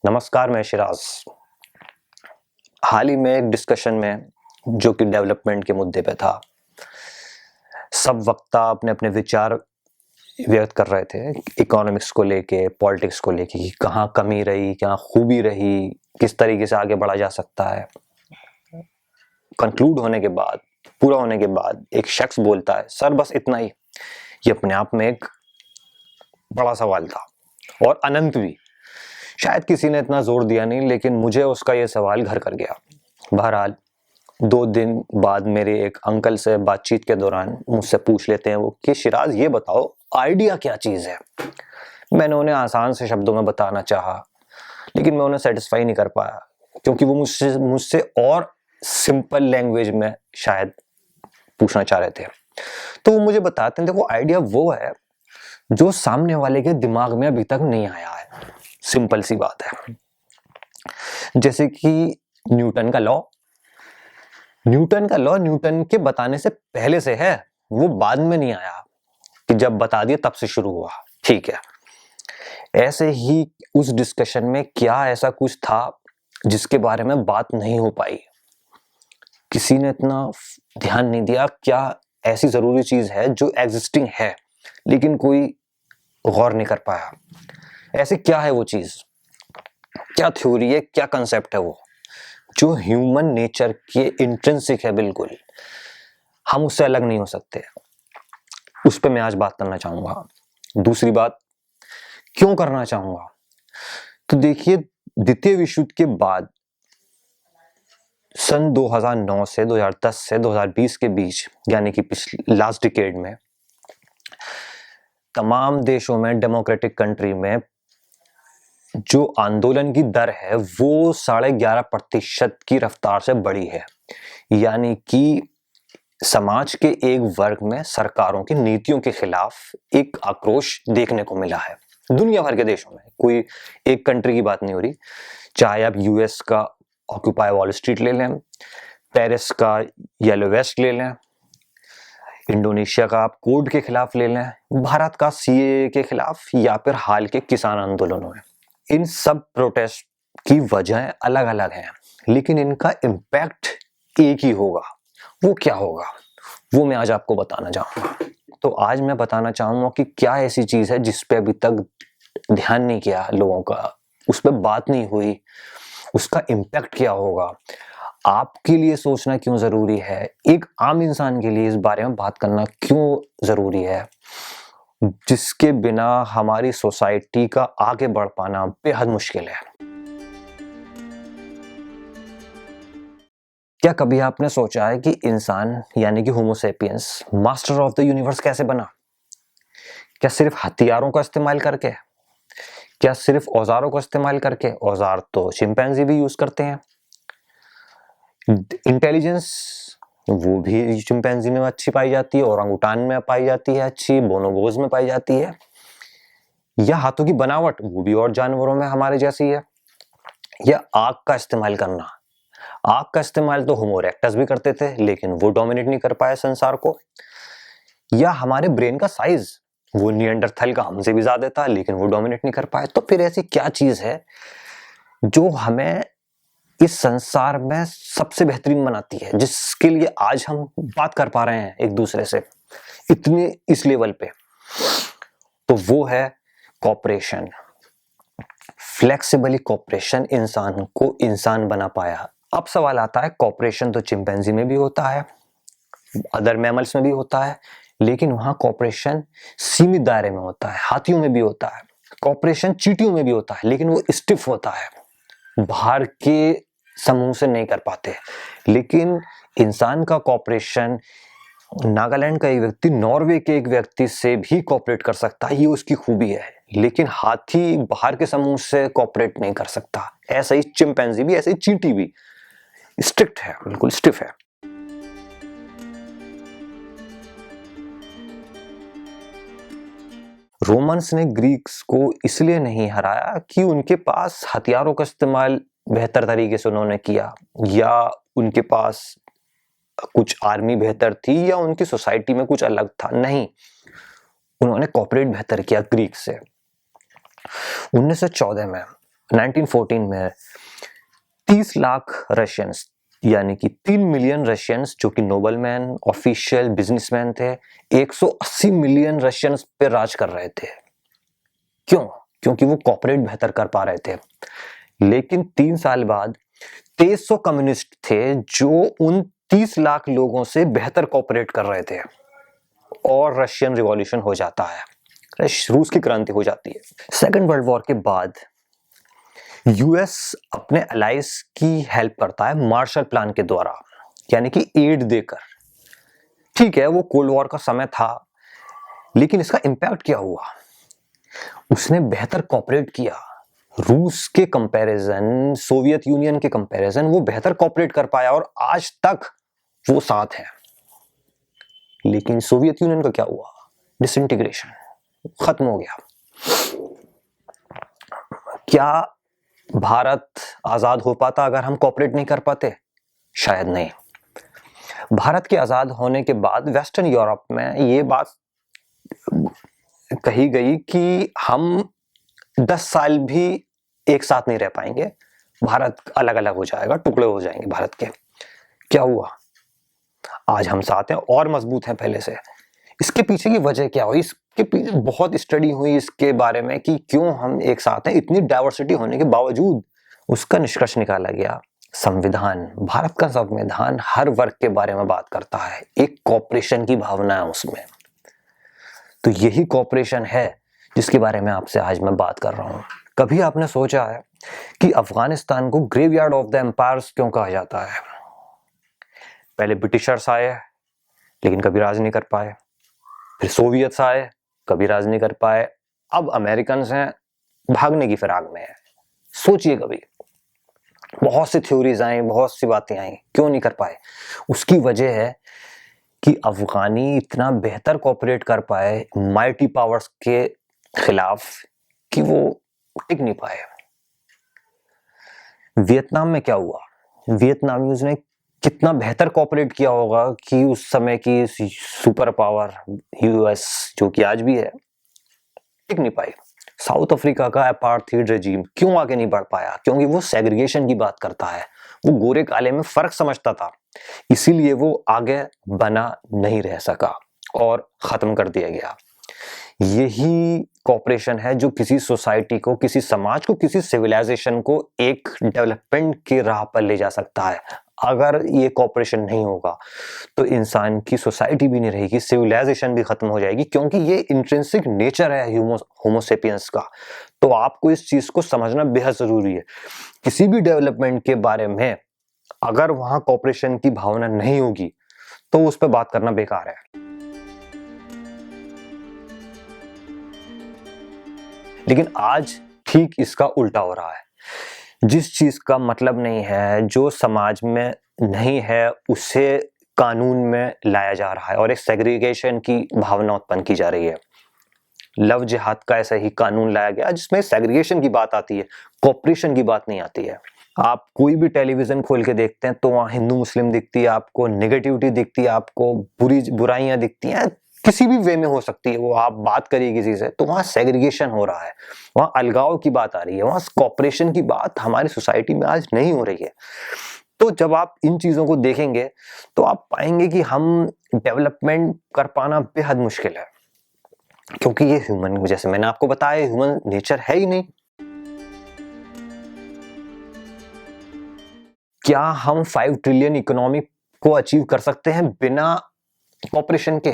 नमस्कार, मैं शिराज। हाल ही में एक डिस्कशन में जो कि डेवलपमेंट के मुद्दे पे था, सब वक्ता अपने अपने विचार व्यक्त कर रहे थे इकोनॉमिक्स को लेके, पॉलिटिक्स को लेके कि कहाँ कमी रही, कहाँ खूबी रही, किस तरीके से आगे बढ़ा जा सकता है। कंक्लूड होने के बाद, पूरा होने के बाद एक शख्स बोलता है, सर बस इतना ही। ये अपने आप में एक बड़ा सवाल था और अनंत भी। शायद किसी ने इतना जोर दिया नहीं, लेकिन मुझे उसका ये सवाल घर कर गया। बहरहाल 2 दिन बाद मेरे एक अंकल से बातचीत के दौरान मुझसे पूछ लेते हैं वो कि शिराज ये बताओ, आइडिया क्या चीज़ है। मैंने उन्हें आसान से शब्दों में बताना चाहा, लेकिन मैं उन्हें सेटिस्फाई नहीं कर पाया, क्योंकि वो मुझसे और सिंपल लैंग्वेज में शायद पूछना चाह रहे थे। तो वो मुझे बताते हैं, देखो आइडिया वो है जो सामने वाले के दिमाग में अभी तक नहीं आया है। सिंपल सी बात है। जैसे कि न्यूटन का लॉ न्यूटन के बताने से पहले से है, वो बाद में नहीं आया कि जब बता दिया तब से शुरू हुआ। ठीक है, ऐसे ही उस डिस्कशन में क्या ऐसा कुछ था जिसके बारे में बात नहीं हो पाई, किसी ने इतना ध्यान नहीं दिया। क्या ऐसी जरूरी चीज है जो एग्जिस्टिंग है लेकिन कोई गौर नहीं कर पाया? ऐसे क्या है वो चीज, क्या थ्योरी है, क्या कंसेप्ट है वो जो ह्यूमन नेचर के इंट्रिंसिक है, बिल्कुल हम उससे अलग नहीं हो सकते। उस पर मैं आज बात करना चाहूंगा। दूसरी बात, क्यों करना चाहूंगा, तो देखिए द्वितीय विश्व युद्ध के बाद सन 2009 से 2010 से 2020 के बीच, यानी कि पिछले लास्ट डिकेड में तमाम देशों में, डेमोक्रेटिक कंट्री में जो आंदोलन की दर है वो 11.5% की रफ्तार से बढ़ी है। यानी कि समाज के एक वर्ग में सरकारों की नीतियों के खिलाफ एक आक्रोश देखने को मिला है। दुनिया भर के देशों में, कोई एक कंट्री की बात नहीं हो रही। चाहे आप यूएस का ऑक्यूपाई वॉल स्ट्रीट ले लें, पेरिस का येलो वेस्ट ले लें, इंडोनेशिया का आप कोड के खिलाफ ले लें, भारत का सीएए के खिलाफ, या फिर हाल के किसान आंदोलनों में, इन सब प्रोटेस्ट की वजह अलग अलग हैं, लेकिन इनका इम्पैक्ट एक ही होगा। वो क्या होगा, वो मैं आज आपको बताना चाहूंगा। तो आज मैं बताना चाहूंगा कि क्या ऐसी चीज है जिस पे अभी तक ध्यान नहीं किया लोगों का, उस पर बात नहीं हुई, उसका इम्पैक्ट क्या होगा, आपके लिए सोचना क्यों जरूरी है, एक आम इंसान के लिए इस बारे में बात करना क्यों जरूरी है, जिसके बिना हमारी सोसाइटी का आगे बढ़ पाना बेहद मुश्किल है। क्या कभी आपने सोचा है कि इंसान यानी कि homo sapiens master of the universe कैसे बना? क्या सिर्फ हथियारों का इस्तेमाल करके? क्या सिर्फ औजारों का इस्तेमाल करके? औजार तो चिंपैंजी भी यूज करते हैं। इंटेलिजेंस वो भी चिंपैंजी में अच्छी पाई जाती है, ओरांगुटान में पाई जाती है अच्छी, बोनोबोज में पाई जाती है। या हाथों की बनावट, वो भी और जानवरों में हमारे जैसी है। या आग का इस्तेमाल करना, आग का इस्तेमाल तो होमो इरेक्टस भी करते थे, लेकिन वो डोमिनेट नहीं कर पाए संसार को। या हमारे ब्रेन का साइज, वो निएंडरथल का हमसे भी ज्यादा था, लेकिन वो डोमिनेट नहीं कर पाए। तो फिर ऐसी क्या चीज है जो हमें इस संसार में सबसे बेहतरीन बनाती है, जिसके लिए आज हम बात कर पा रहे हैं एक दूसरे से इतने इस लेवल पे? तो वो है कॉपरेशन। फ्लेक्सिबली कॉपरेशन इंसान को इंसान बना पाया। अब सवाल आता है, कॉपरेशन तो चिंपैंजी में भी होता है, अदर मैमल्स में भी होता है, लेकिन वहां कॉपरेशन सीमित दायरे में होता है। हाथियों में भी होता है कॉपरेशन, चींटियों में भी होता है, लेकिन वो स्टिफ होता है, बाहर के समूह से नहीं कर पाते। लेकिन इंसान का कॉपरेशन, नागालैंड का एक व्यक्ति नॉर्वे के एक व्यक्ति से भी कॉपरेट कर सकता है, ये उसकी खूबी है। लेकिन हाथी बाहर के समूह से कॉपरेट नहीं कर सकता। ऐसा ही चिंपैंजी भी, ऐसे ही चींटी भी स्ट्रिक्ट है, बिल्कुल स्टिफ है। रोमन्स ने ग्रीक्स को इसलिए नहीं हराया कि उनके पास हथियारों का इस्तेमाल बेहतर तरीके से उन्होंने किया, या उनके पास कुछ आर्मी बेहतर थी, या उनकी सोसाइटी में कुछ अलग था। नहीं, उन्होंने कॉपरेट बेहतर किया ग्रीक से। 1914 में 1914 में 30 लाख रशियंस यानी कि 3 मिलियन रशियंस जो कि नोबलमैन, ऑफिशियल, बिजनेसमैन थे, 180 मिलियन रशियंस पे राज कर रहे थे। क्यों? क्योंकि वो कॉर्पोरेट बेहतर कर पा रहे थे। लेकिन 3 साल बाद 2300 कम्युनिस्ट थे जो उन 30 लाख लोगों से बेहतर कॉर्पोरेट कर रहे थे और रशियन रिवॉल्यूशन हो जाता है, रूस की क्रांति हो जाती है। सेकेंड वर्ल्ड वॉर के बाद यूएस अपने अलाइज की हेल्प करता है मार्शल प्लान के द्वारा, यानी कि एड देकर। ठीक है, वो कोल्ड वॉर का समय था, लेकिन इसका इंपैक्ट क्या हुआ? उसने बेहतर कॉर्पोरेट किया। रूस के कंपैरिजन, सोवियत यूनियन के कंपैरिजन वो बेहतर कॉर्पोरेट कर पाया और आज तक वो साथ है। लेकिन सोवियत यूनियन का क्या हुआ? डिसइंटीग्रेशन, खत्म हो गया। क्या भारत आजाद हो पाता अगर हम कॉर्पोरेट नहीं कर पाते? शायद नहीं। भारत के आजाद होने के बाद वेस्टर्न यूरोप में ये बात कही गई कि हम 10 साल भी एक साथ नहीं रह पाएंगे, भारत अलग अलग हो जाएगा, टुकड़े हो जाएंगे भारत के। क्या हुआ? आज हम साथ हैं और मजबूत हैं पहले से। इसके पीछे की वजह क्या हुई? इसके पीछे बहुत स्टडी हुई इसके बारे में कि क्यों हम एक साथ हैं इतनी डाइवर्सिटी होने के बावजूद। उसका निष्कर्ष निकाला गया संविधान। भारत का संविधान हर वर्ग के बारे में बात करता है, एक कॉपरेशन की भावना है उसमें। तो यही कॉपरेशन है जिसके बारे में आपसे आज मैं बात कर रहा हूं। कभी आपने सोचा है कि अफगानिस्तान को ग्रेवयार्ड ऑफ द एम्पायर्स क्यों कहा जाता है? पहले ब्रिटिशर्स आए लेकिन कभी राज नहीं कर पाए, फिर सोवियत्स आए, कभी राज नहीं कर पाए, अब अमेरिकन हैं, भागने की फिराक में है। सोचिए, कभी बहुत सी थ्योरीज आई, बहुत सी बातें आई, क्यों नहीं कर पाए? उसकी वजह है कि अफगानी इतना बेहतर कोऑपरेट कर पाए माइटी पावर्स के खिलाफ कि वो टिक नहीं पाए। वियतनाम में क्या हुआ? वियतनामीज ने कितना बेहतर कोऑपरेट किया होगा कि उस समय की सुपर पावर यूएस, जो कि आज भी है, टिक नहीं पाई। साउथ अफ्रीका का अपार्थाइड रेजिम क्यों आगे नहीं बढ़ पाया? क्योंकि वो सेग्रीगेशन की बात करता है, वो गोरे काले में फर्क समझता था, इसीलिए वो आगे बना नहीं रह सका और खत्म कर दिया गया। यही कॉपरेशन है जो किसी सोसाइटी को, किसी समाज को, किसी सिविलाइजेशन को एक डेवलपमेंट की राह पर ले जा सकता है। अगर ये कॉपरेशन नहीं होगा तो इंसान की सोसाइटी भी नहीं रहेगी, सिविलाइजेशन भी खत्म हो जाएगी, क्योंकि ये इंट्रिंसिक नेचर है होमोसेपियंस का। तो आपको इस चीज को समझना बेहद जरूरी है। किसी भी डेवलपमेंट के बारे में अगर वहां कॉपरेशन की भावना नहीं होगी तो उस पर बात करना बेकार है। लेकिन आज ठीक इसका उल्टा हो रहा है। जिस चीज का मतलब नहीं है, जो समाज में नहीं है, उसे कानून में लाया जा रहा है और एक सेग्रीगेशन की भावना उत्पन्न की जा रही है। लव जिहाद का ऐसा ही कानून लाया गया जिसमें सेग्रीगेशन की बात आती है, कॉपरेशन की बात नहीं आती है। आप कोई भी टेलीविजन खोल के देखते हैं तो वहां हिंदू मुस्लिम दिखती है आपको, नेगेटिविटी दिखती है आपको, बुराइयां दिखती हैं, किसी भी वे में हो सकती है। वो आप बात करिए किसी से तो वहां सेग्रीगेशन हो रहा है, वहां अलगाव की बात आ रही है, वहां कॉपरेशन की बात हमारी सोसाइटी में आज नहीं हो रही है। तो जब आप इन चीजों को देखेंगे तो आप पाएंगे कि हम डेवलपमेंट कर पाना बेहद मुश्किल है, क्योंकि ये ह्यूमन, जैसे मैंने आपको बताया, ह्यूमन नेचर है ही नहीं। क्या हम 5 ट्रिलियन इकोनॉमी को अचीव कर सकते हैं बिना कॉपरेशन के?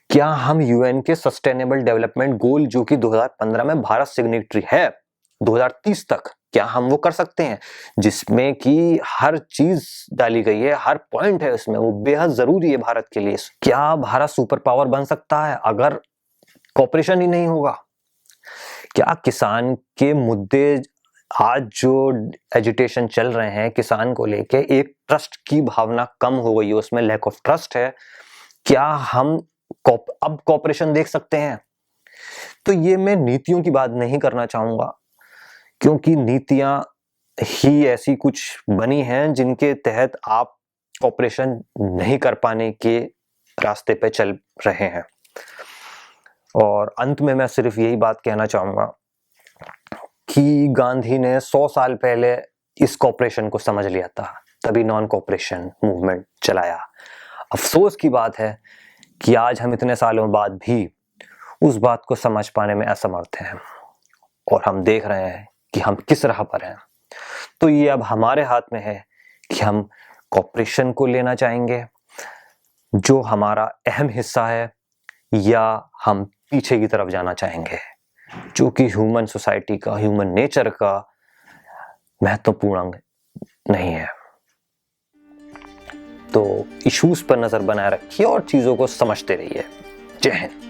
क्या हम यूएन के सस्टेनेबल डेवलपमेंट गोल, जो कि 2015 में भारत सिग्नेटरी है, 2030 तक, क्या हम वो कर सकते हैं, जिसमें कि हर चीज डाली गई है, हर पॉइंट है उसमें, वो बेहद जरूरी है भारत के लिए। क्या भारत सुपर पावर बन सकता है अगर कॉपरेशन ही नहीं होगा? क्या किसान के मुद्दे, आज जो एजिटेशन चल रहे हैं किसान को लेके, एक ट्रस्ट की भावना कम हो गई है, उसमें लैक ऑफ ट्रस्ट है, क्या हम अब कॉपरेशन देख सकते हैं? तो ये मैं नीतियों की बात नहीं करना चाहूंगा, क्योंकि नीतियां ही ऐसी कुछ बनी हैं जिनके तहत आप कॉपरेशन नहीं कर पाने के रास्ते पे चल रहे हैं। और अंत में मैं सिर्फ यही बात कहना चाहूंगा कि गांधी ने 100 साल पहले इस कॉपरेशन को समझ लिया था, तभी नॉन कॉपरेशन मूवमेंट चलाया। अफसोस की बात है कि आज हम इतने सालों बाद भी उस बात को समझ पाने में असमर्थ हैं और हम देख रहे हैं कि हम किस राह पर हैं। तो ये अब हमारे हाथ में है कि हम कॉपरेशन को लेना चाहेंगे जो हमारा अहम हिस्सा है, या हम पीछे की तरफ जाना चाहेंगे जो कि ह्यूमन सोसाइटी का, ह्यूमन नेचर का महत्वपूर्ण अंग नहीं है। तो इश्यूज पर नजर बनाए रखिए और चीजों को समझते रहिए। जय हिंद।